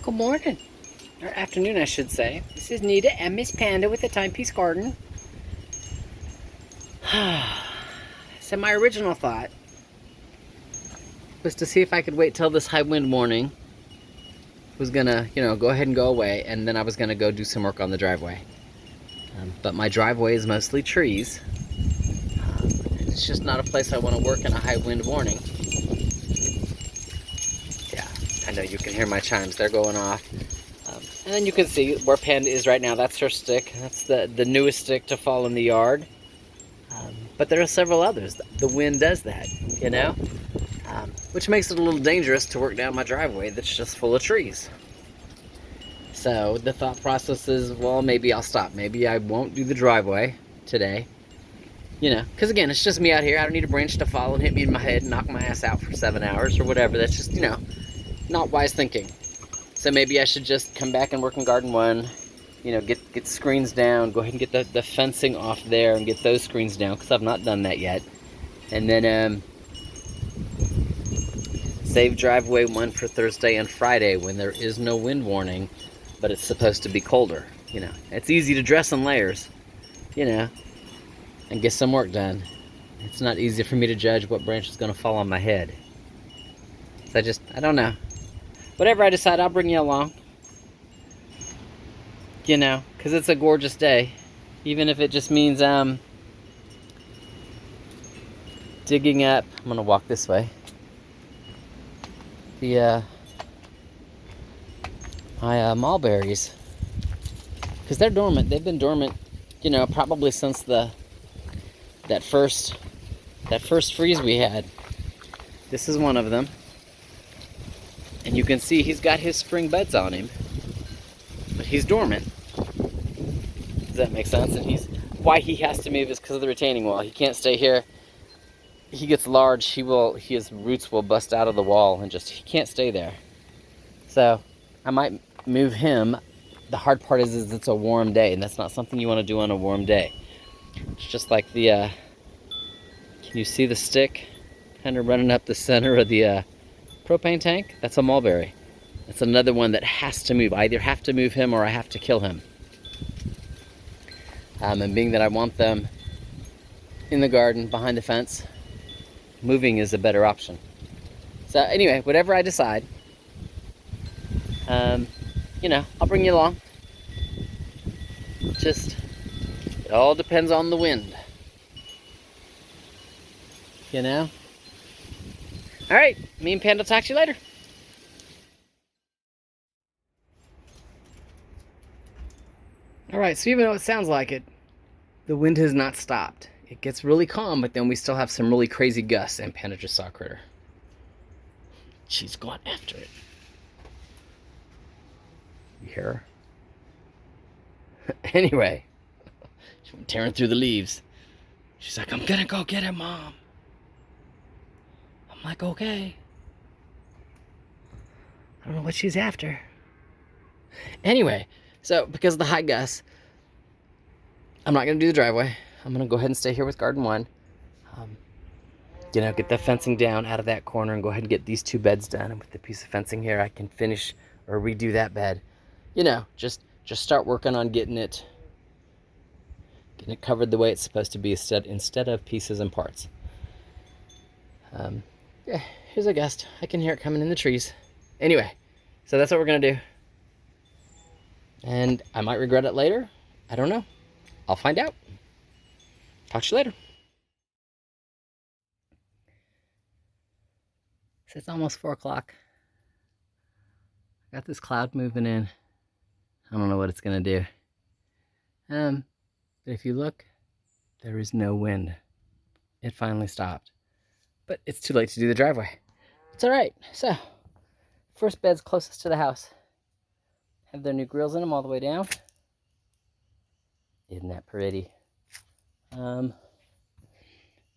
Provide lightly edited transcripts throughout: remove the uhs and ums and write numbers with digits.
Good morning, or afternoon I should say. This is Nita and Miss Panda with the Timepiece Garden. So my original thought was to see if I could wait till this high wind warning was gonna, go ahead and go away, and then I was gonna go do some work on the driveway. But my driveway is mostly trees. It's just not a place I want to work in a high wind warning. Yeah, I know you can hear my chimes, they're going off. And then you can see where Panda is right now. That's her stick. That's the newest stick to fall in the yard. But there are several others. The wind does that, which makes it a little dangerous to work down my driveway that's just full of trees. So the thought process is, well, maybe I'll stop. Maybe I won't do the driveway today. Because again, it's just me out here. I don't need a branch to fall and hit me in my head and knock my ass out for 7 hours or whatever. That's just, not wise thinking. So maybe I should just come back and work in Garden 1, get screens down, go ahead and get the fencing off there and get those screens down, because I've not done that yet. And then save driveway 1 for Thursday and Friday when there is no wind warning, but it's supposed to be colder. It's easy to dress in layers, and get some work done. It's not easy for me to judge what branch is going to fall on my head. So I don't know. Whatever I decide, I'll bring you along. Because it's a gorgeous day. Even if it just means digging up, I'm going to walk this way. My mulberries. Because they're dormant. They've been dormant, probably since that first freeze we had. This is one of them. And you can see he's got his spring buds on him, but he's dormant. Does that make sense? And why he has to move is because of the retaining wall. He can't stay here. He gets large, his roots will bust out of the wall and he can't stay there. So I might move him. The hard part is it's a warm day, and that's not something you want to do on a warm day. It's just like can you see the stick kind of running up the center of the propane tank? That's a mulberry. That's another one that has to move. I either have to move him or I have to kill him. And being that I want them in the garden behind the fence, moving is a better option. So anyway, whatever I decide, I'll bring you along. It all depends on the wind. All right, me and Panda will talk to you later. All right, so even though it sounds like it, the wind has not stopped. It gets really calm, but then we still have some really crazy gusts, and Panda just saw a critter. She's going after it. You hear her? Anyway, she went tearing through the leaves. She's like, I'm gonna go get him, Mom. I'm like, okay. I don't know what she's after. Anyway, so because of the high gusts, I'm not going to do the driveway. I'm going to go ahead and stay here with Garden 1. Get the fencing down out of that corner and go ahead and get these 2 beds done. And with the piece of fencing here, I can finish or redo that bed. Just start working on getting it covered the way it's supposed to be instead of pieces and parts. Yeah, here's a gust. I can hear it coming in the trees. Anyway, so that's what we're going to do. And I might regret it later. I don't know. I'll find out. Talk to you later. So it's almost 4 o'clock. I got this cloud moving in. I don't know what it's going to do. But if you look, there is no wind. It finally stopped. But it's too late to do the driveway. It's all right. So, first bed's closest to the house. Have their new grills in them all the way down. Isn't that pretty? The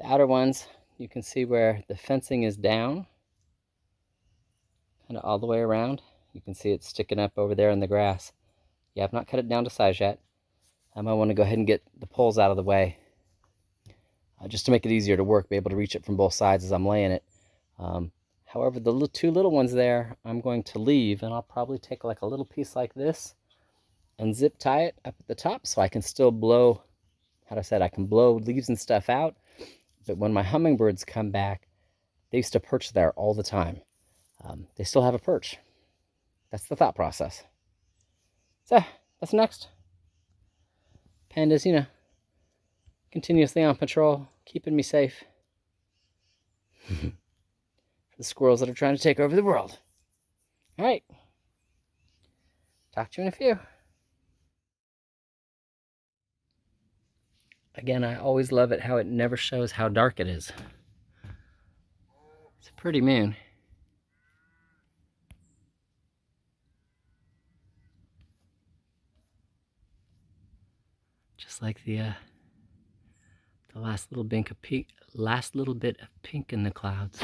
outer ones, you can see where the fencing is down. Kind of all the way around. You can see it sticking up over there in the grass. Yeah, I've not cut it down to size yet. I might want to go ahead and get the poles out of the way. Just to make it easier to work, be able to reach it from both sides as I'm laying it. However, the two little ones there, I'm going to leave, and I'll probably take like a little piece like this and zip tie it up at the top so I can still blow, how I said, I can blow leaves and stuff out. But when my hummingbirds come back, they used to perch there all the time. They still have a perch. That's the thought process. So, that's next. Pandas, you know, continuously on patrol, keeping me safe. For the squirrels that are trying to take over the world. All right. Talk to you in a few. Again, I always love it how it never shows how dark it is. It's a pretty moon. Just like the last little bit of pink in the clouds.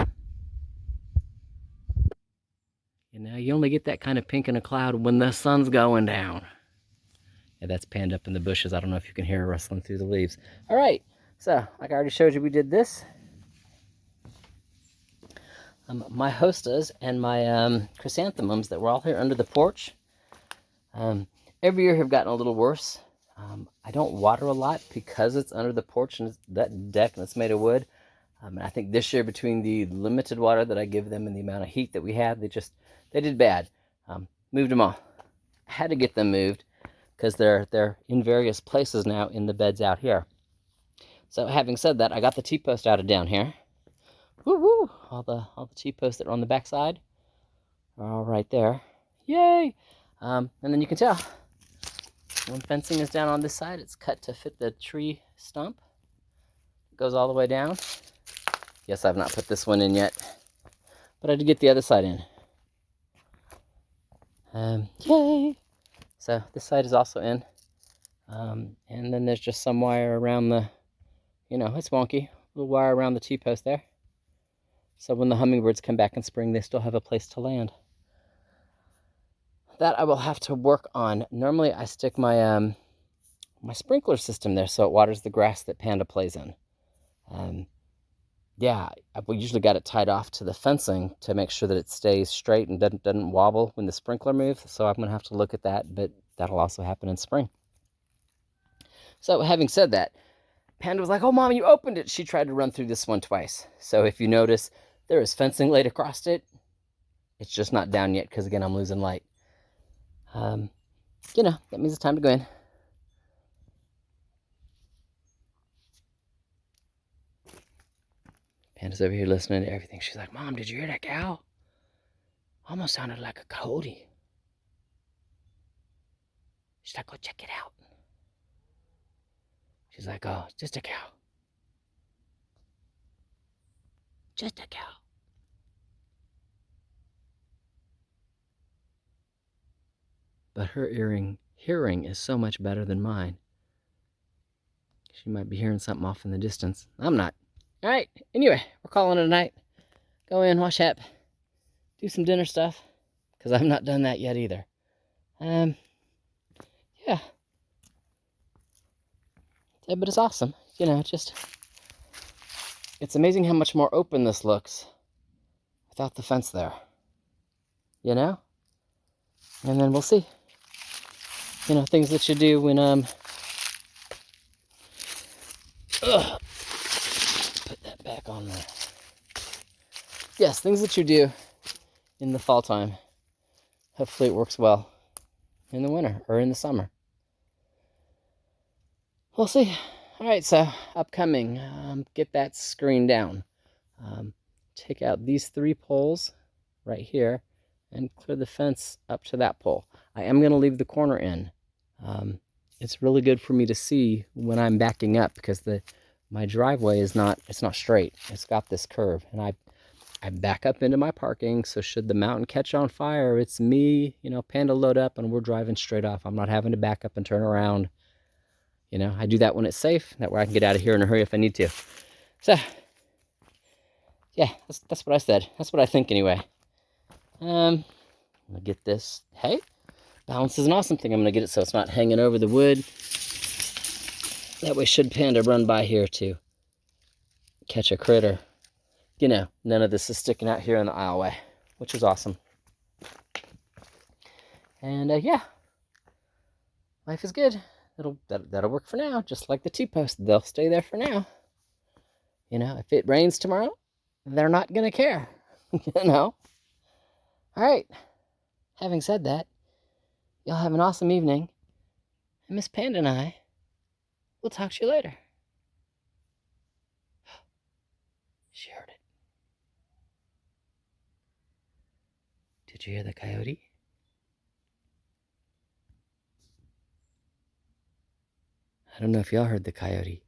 You know, you only get that kind of pink in a cloud when the sun's going down. Yeah, that's Panda up in the bushes. I don't know if you can hear her rustling through the leaves. All right, so like I already showed you, we did this. My hostas and my chrysanthemums that were all here under the porch, every year have gotten a little worse. I don't water a lot because it's under the porch and that deck and it's made of wood. And I think this year, between the limited water that I give them and the amount of heat that we had, they did bad. Moved them all. I had to get them moved because they're in various places now in the beds out here. So having said that, I got the T-post out of down here. Woo woo! All the T-posts that are on the back side are all right there. Yay! And then you can tell when fencing is down on this side, it's cut to fit the tree stump. It goes all the way down. Yes, I've not put this one in yet, but I did get the other side in. Yay! So this side is also in. And then there's just some wire around the, you know, it's wonky, little wire around the T-post there. So when the hummingbirds come back in spring, they still have a place to land. That I will have to work on. Normally I stick my my sprinkler system there so it waters the grass that Panda plays in. Yeah, we usually got it tied off to the fencing to make sure that it stays straight and doesn't wobble when the sprinkler moves. So I'm going to have to look at that, but that'll also happen in spring. So having said that, Panda was like, "Oh, Mom, you opened it." She tried to run through this one twice. So if you notice, there is fencing laid across it. It's just not down yet because, again, I'm losing light. You know, that means it's time to go in. Panda's over here listening to everything. She's like, "Mom, did you hear that cow? Almost sounded like a coyote." She's like, "Go check it out." She's like, "Oh, just a cow. Just a cow." But her hearing is so much better than mine. She might be hearing something off in the distance. I'm not. All right, anyway, we're calling it a night. Go in, wash up, do some dinner stuff, because I've not done that yet either. Yeah. Yeah, but it's awesome. You know, it's amazing how much more open this looks without the fence there. You know? And then we'll see. You know, things that you do when, put that back on there. Yes, things that you do in the fall time. Hopefully it works well in the winter or in the summer. We'll see. All right, so upcoming, get that screen down. Take out these 3 poles right here and clear the fence up to that pole. I am going to leave the corner in. It's really good for me to see when I'm backing up because my driveway is not straight. It's got this curve, and I back up into my parking, so should the mountain catch on fire, it's me, you know, Panda load up, and we're driving straight off. I'm not having to back up and turn around. You know, I do that when it's safe. That way I can get out of here in a hurry if I need to. So, yeah, that's what I said. That's what I think anyway. I'm gonna get this. Hey, balance is an awesome thing. I'm gonna get it so it's not hanging over the wood. That way, should Panda run by here to catch a critter. you know, none of this is sticking out here in the aisleway, which is awesome. And yeah, life is good. That'll work for now, just like the T-posts. They'll stay there for now. You know, if it rains tomorrow, they're not going to care. You know? All right. Having said that, y'all have an awesome evening. And Miss Panda and I will talk to you later. She heard it. Did you hear the coyote? I don't know if y'all heard the coyote.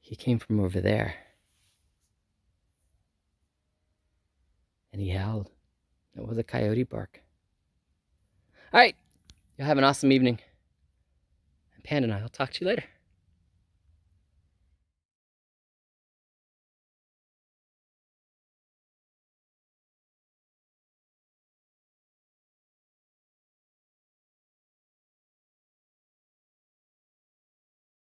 He came from over there. And he howled. It was a coyote bark. All right. Y'all have an awesome evening. And Panda and I will talk to you later.